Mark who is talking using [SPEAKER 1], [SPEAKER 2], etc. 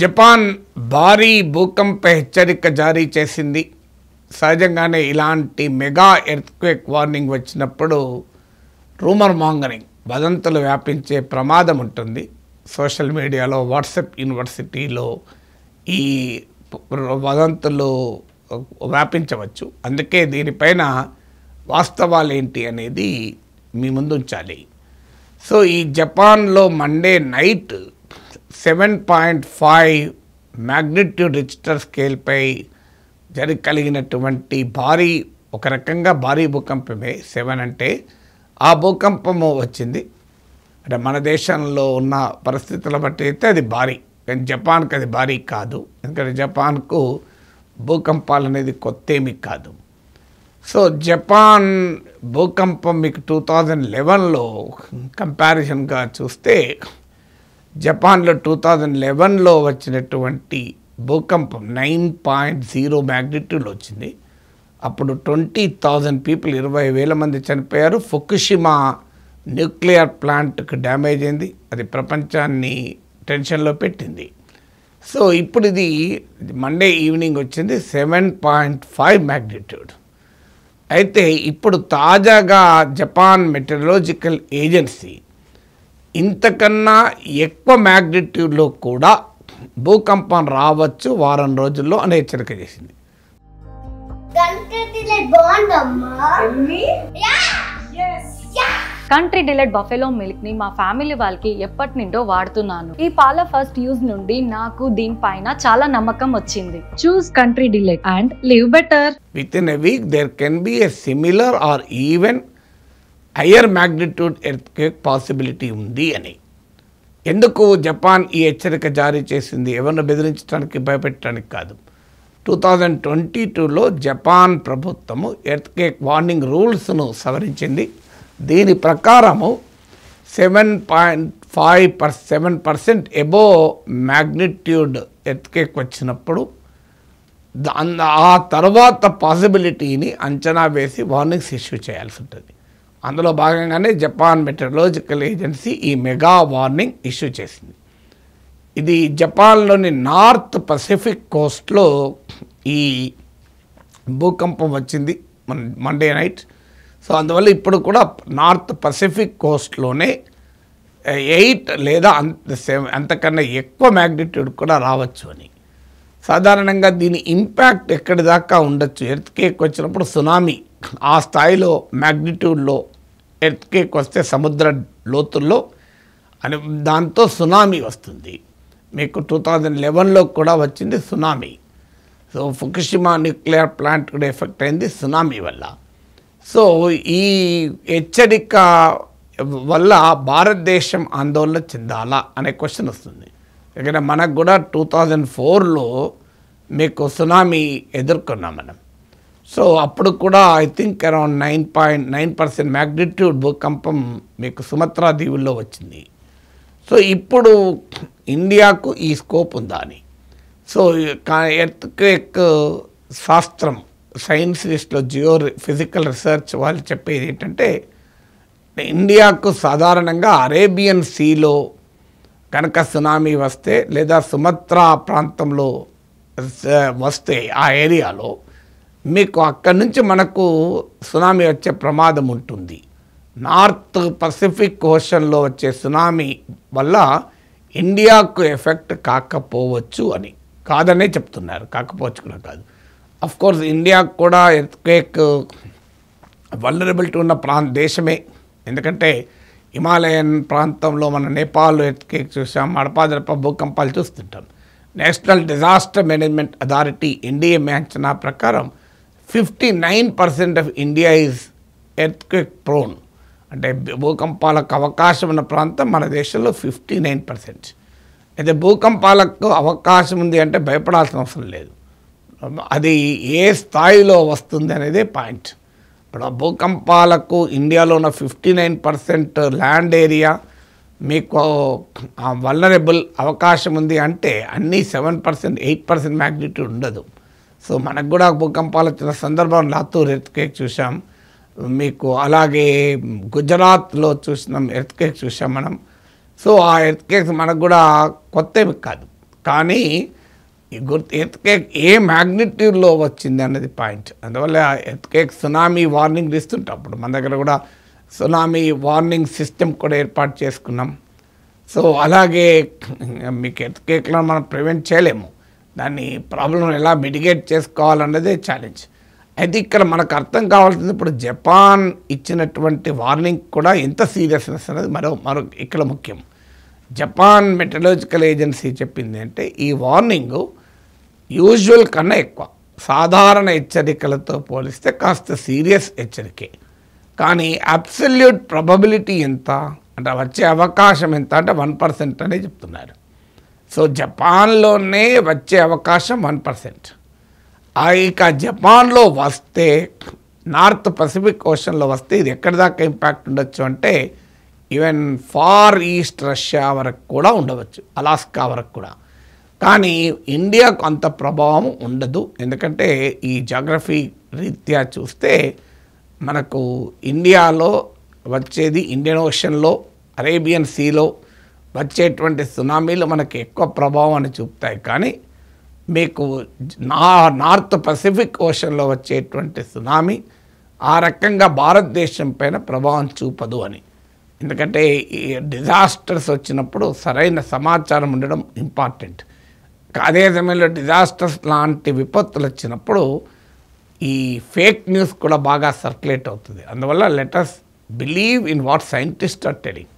[SPEAKER 1] Japan భారీ భూకంప హెచ్చరిక జారీ చేసింది. సహజంగానే ఇలాంటి మెగా ఎర్త్క్వేక్ వార్నింగ్ వచ్చినప్పుడు రూమర్ మాంగరింగ్ వదంతులు వ్యాపించే ప్రమాదం ఉంటుంది. సోషల్ మీడియాలో, వాట్సాప్ యూనివర్సిటీలో ఈ వదంతులు వ్యాపించవచ్చు. అందుకే దీనిపైన వాస్తవాలు ఏంటి అనేది మీ ముందు ఉంచాలి. సో ఈ జపాన్లో మండే నైట్ 7.5 మ్యాగ్నిట్యూడ్ రిక్టర్ స్కేల్పై కలిగినటువంటి భారీ, ఒక రకంగా భారీ భూకంపమే 7 అంటే. ఆ భూకంపము వచ్చింది అంటే మన దేశంలో ఉన్న పరిస్థితుల బట్టి అయితే అది భారీ, కానీ జపాన్కి అది భారీ కాదు. ఎందుకంటే జపాన్కు భూకంపాలు అనేది కొత్త ఏమీ కాదు. సో జపాన్ భూకంపం మీకు 2011లో కంపారిజన్గా చూస్తే, జపాన్లో 2011లో వచ్చినటువంటి భూకంపం 9.0 మ్యాగ్నిట్యూడ్ వచ్చింది. అప్పుడు 20,000 పీపుల్, 20,000 మంది చనిపోయారు. ఫుకుషిమా న్యూక్లియర్ ప్లాంట్కి డ్యామేజ్ అయింది. అది ప్రపంచాన్ని టెన్షన్లో పెట్టింది. సో ఇప్పుడు ఇది మండే ఈవినింగ్ వచ్చింది 7.5 మ్యాగ్నిట్యూడ్. అయితే ఇప్పుడు తాజాగా జపాన్ మెటీరియలాజికల్ ఏజెన్సీ ఇంతకన్నా ఎక్కువ మ్యాగ్నిట్యూడ్లో కూడా భూకంపం రావచ్చు వారం రోజుల్లో అని హెచ్చరిక చేసింది.
[SPEAKER 2] కంట్రీ డిలైట్ బఫెలో మిల్క్ ని మా ఫ్యామిలీ వాళ్ళకి ఎప్పటి నుండో వాడుతున్నాను. ఈ పాల ఫస్ట్ యూజ్ నుండి నాకు దీనిపైన చాలా నమ్మకం వచ్చింది. Choose country delight and live better.
[SPEAKER 1] Within a week there can be a similar or even higher magnitude earthquake possibility ఉంది అని. ఎందుకు జపాన్ ఈ హెచ్చరిక జారీ చేసింది? ఎవరిని బెదిరించడానికి, భయపెట్టడానికి కాదు. 2022లో జపాన్ ప్రభుత్వము ఎర్త్క్వేక్ వార్నింగ్ రూల్స్ను సవరించింది. దీని ప్రకారము 7% ఎబోవ్ మ్యాగ్నిట్యూడ్ ఎర్త్క్వేక్ వచ్చినప్పుడు ఆ తర్వాత పాసిబిలిటీని అంచనా వేసి వార్నింగ్స్ ఇష్యూ చేయాల్సి ఉంటుంది. అందులో భాగంగానే జపాన్ మెటీరియలాజికల్ ఏజెన్సీ ఈ మెగా వార్నింగ్ ఇష్యూ చేసింది. ఇది జపాన్లోని నార్త్ పసిఫిక్ కోస్ట్లో ఈ భూకంపం వచ్చింది మండే నైట్. సో అందువల్ల ఇప్పుడు కూడా నార్త్ పసిఫిక్ కోస్ట్లోనే 8 లేదా అంతకన్నా ఎక్కువ మ్యాగ్నిట్యూడ్ కూడా రావచ్చు అని. సాధారణంగా దీని ఇంపాక్ట్ ఎక్కడి దాకా ఉండొచ్చు? ఎర్త్క్వేక్ వచ్చినప్పుడు సునామీ ఆ స్థాయిలో మ్యాగ్నిట్యూడ్లో ఎర్త్క్వేక్ వస్తే సముద్ర లోతుల్లో అని, దాంతో సునామీ వస్తుంది. మీకు 2011లో కూడా వచ్చింది tsunami. So Fukushima nuclear plant కూడా ఎఫెక్ట్ అయింది సునామీ వల్ల. సో ఈ హెచ్చరిక వల్ల భారతదేశం ఆందోళన చెందాలా అనే క్వశ్చన్ వస్తుంది. ఎందుకంటే మనకు కూడా 2004లో మీకు సునామీ ఎదుర్కొన్నాం మనం. సో అప్పుడు కూడా ఐ థింక్ అరౌండ్ 9.9% మ్యాగ్నిట్యూడ్ భూకంపం మీకు సుమత్రా దీవుల్లో వచ్చింది. సో ఇప్పుడు ఇండియాకు ఈ స్కోప్ ఉందా అని. సో ఎర్త్క్వేక్ శాస్త్రం, సైన్సిస్ట్లో, ఫిజికల్ రీసెర్చ్ వాళ్ళు చెప్పేది ఏంటంటే, ఇండియాకు సాధారణంగా అరేబియన్ సీలో కనుక సునామీ వస్తే లేదా సుమత్రా ప్రాంతంలో వస్తే ఆ ఏరియాలో మీకు అక్కడి నుంచి మనకు సునామీ వచ్చే ప్రమాదం ఉంటుంది. నార్త్ పసిఫిక్ ఓషన్లో వచ్చే సునామీ వల్ల ఇండియాకు ఎఫెక్ట్ కాకపోవచ్చు అని, కాదనే చెప్తున్నారు, కాకపోవచ్చు కూడా కాదు. అఫ్కోర్స్ ఇండియాకు కూడా ఎర్త్క్వేక్ వల్నరబిలిటీ ఉన్న దేశమే. ఎందుకంటే హిమాలయన్ ప్రాంతంలో మన నేపాల్ ఎర్త్క్వేక్ చూసాం, అడపాదడప భూకంపాలు చూస్తుంటాం. National disaster management authority NDMA అంచనా ప్రకారం 59% of India is earthquake prone. అంటే భూకంపాలకు అవకాశం ఉన్న ప్రాంతం మన దేశంలో 59%. అయితే భూకంపాలకు అవకాశం ఉంది అంటే భయపడాల్సిన అవసరం లేదు. అది ఏ స్థాయిలో వస్తుంది అనేదే పాయింట్. ఇప్పుడు భూకంపాలకు ఇండియాలో ఉన్న 59% ల్యాండ్ ఏరియా మీకు వల్నరబుల్ అవకాశం ఉంది అంటే అన్నీ 7%, 8% మ్యాగ్నిట్యూడ్ ఉండదు. సో మనకు కూడా భూకంపాలు వచ్చిన సందర్భం లాతూర్ ఎర్త్క్వేక్ చూసాం, మీకు అలాగే గుజరాత్లో చూసినాం ఎర్త్క్వేక్ చూసాం మనం. సో ఆ ఎర్త్క్వేక్స్ మనకు కూడా కొత్తవి కాదు. కానీ ఈ ఎర్త్క్వేక్ ఏ మ్యాగ్నిట్యూడ్లో వచ్చింది అన్నది పాయింట్. అందువల్ల ఎర్త్క్వేక్ సునామీ వార్నింగ్ ఇస్తుంటాం. అప్పుడు మన దగ్గర కూడా సునామీ వార్నింగ్ సిస్టమ్ కూడా ఏర్పాటు చేసుకున్నాం. సో అలాగే మీకు ఎర్త్క్వేక్లో మనం ప్రివెంట్ చేయలేము, దాన్ని ప్రాబ్లం ఎలా మిటిగేట్ చేసుకోవాలన్నదే ఛాలెంజ్. అయితే ఇక్కడ మనకు అర్థం కావాల్సింది ఇప్పుడు జపాన్ ఇచ్చినటువంటి వార్నింగ్ కూడా ఎంత సీరియస్నెస్ అనేది మరో ఇక్కడ ముఖ్యం. జపాన్ మెటరాలజికల్ ఏజెన్సీ చెప్పింది అంటే ఈ వార్నింగ్ యూజువల్ కన్నా ఎక్కువ, సాధారణ హెచ్చరికలతో పోలిస్తే కాస్త సీరియస్ హెచ్చరికే. కానీ అబ్సల్యూట్ ప్రాబబిలిటీ ఎంత అంటే వచ్చే అవకాశం ఎంత అంటే 1% అనే చెప్తున్నారు. సో జపాన్లోనే వచ్చే అవకాశం 1%. ఇక జపాన్లో వస్తే నార్త్ పసిఫిక్ ఓషన్లో వస్తే ఇది ఎక్కడి దాకా ఇంపాక్ట్ ఉండొచ్చు అంటే ఈవెన్ ఫార్ ఈస్ట్ రష్యా వరకు కూడా ఉండవచ్చు, అలాస్కా వరకు కూడా. కానీ ఇండియాకు అంత ప్రభావం ఉండదు, ఎందుకంటే ఈ జాగ్రఫీ రీత్యా చూస్తే మనకు ఇండియాలో వచ్చేది ఇండియన్ ఓషన్లో, అరేబియన్ సీలో వచ్చేటువంటి సునామీలు మనకి ఎక్కువ ప్రభావాన్ని చూపుతాయి. కానీ మీకు నార్త్ పసిఫిక్ ఓషన్లో వచ్చేటువంటి సునామీ ఆ రకంగా భారతదేశం పైన ప్రభావం చూపదు అని. ఎందుకంటే ఈ డిజాస్టర్స్ వచ్చినప్పుడు సరైన సమాచారం ఉండడం ఇంపార్టెంట్. అదే సమయంలో డిజాస్టర్స్ లాంటి విపత్తులు వచ్చినప్పుడు ఈ ఫేక్ న్యూస్ కూడా బాగా సర్క్యులేట్ అవుతుంది. అందువల్ల let us believe in what scientist are telling.